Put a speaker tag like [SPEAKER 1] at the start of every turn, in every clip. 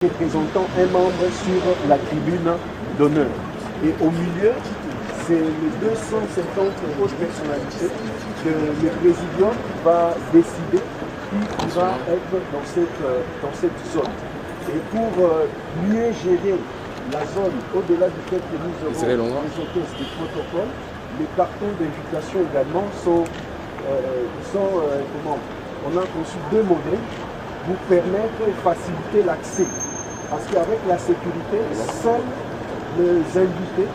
[SPEAKER 1] représentant un membre sur la tribune d'honneur. Et au milieu, c'est les 250 autres personnalités que le président va décider qui va être dans cette zone. Et pour mieux gérer la zone, au-delà du fait que nous avons les hôtesses des protocoles, les cartons d'invitation également sont on a conçu 2 modèles pour permettre et faciliter l'accès. Parce qu'avec la sécurité, seuls les invités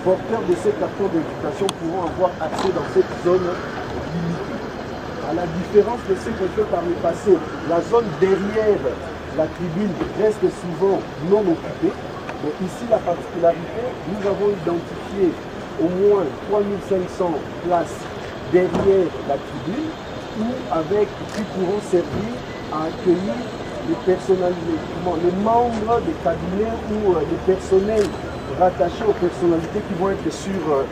[SPEAKER 1] porteurs de ces cartons d'invitation pourront avoir accès dans cette zone limitée. À la différence de ce qu'on fait par le passé, la zone derrière la tribune reste souvent non occupée. Mais ici, la particularité, nous avons identifié au moins 3500 places derrière la tribune qui pourront servir à accueillir les membres des cabinets ou les personnels rattachés aux personnalités qui vont être sur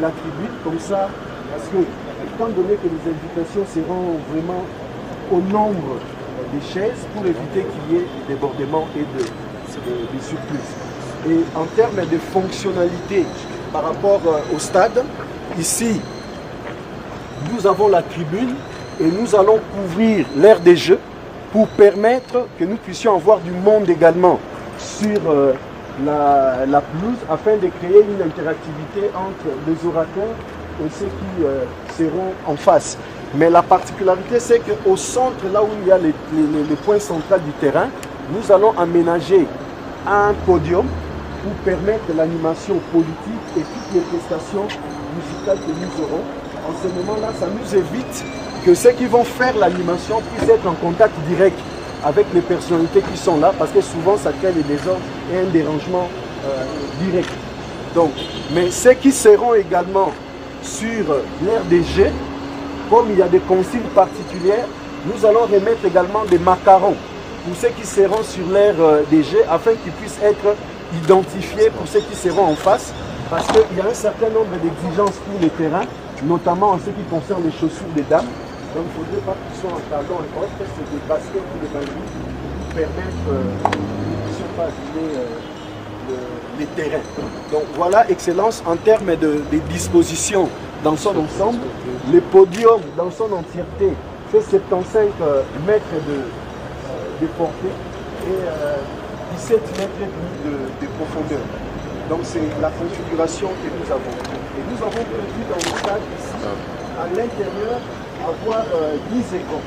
[SPEAKER 1] la tribune. Comme ça, parce que, étant donné que les invitations seront vraiment au nombre des chaises pour éviter qu'il y ait des débordements et des surplus. Et en termes de fonctionnalité par rapport au stade, ici, nous avons la tribune et nous allons couvrir l'aire des jeux pour permettre que nous puissions avoir du monde également sur la pelouse afin de créer une interactivité entre les orateurs et ceux qui seront en face. Mais la particularité, c'est qu'au centre, là où il y a les points centraux du terrain, nous allons aménager un podium pour permettre l'animation politique et toutes les prestations musicales que nous aurons. En ce moment-là, ça nous évite que ceux qui vont faire l'animation puissent être en contact direct avec les personnalités qui sont là, parce que souvent ça crée des désordres et un dérangement direct. Donc, mais ceux qui seront également sur l'aire des jets, comme il y a des consignes particulières, nous allons remettre également des macarons pour ceux qui seront sur l'aire des jets, afin qu'ils puissent être identifiés pour ceux qui seront en face, parce qu'il y a un certain nombre d'exigences pour les terrains, notamment en ce qui concerne les chaussures des dames. Donc il ne faudrait pas qu'ils soient en talons et autres, c'est des baskets ou des bandits qui permettent qu'ils ne puissent pas vider les terrains. Donc voilà, Excellence, en termes de dispositions dans son ensemble, le podium dans son entièreté fait 75 mètres de portée et 17 mètres de profondeur. Donc c'est la configuration que nous avons. Et nous avons prévu dans le stade ici, à l'intérieur, avoir 10 écrans.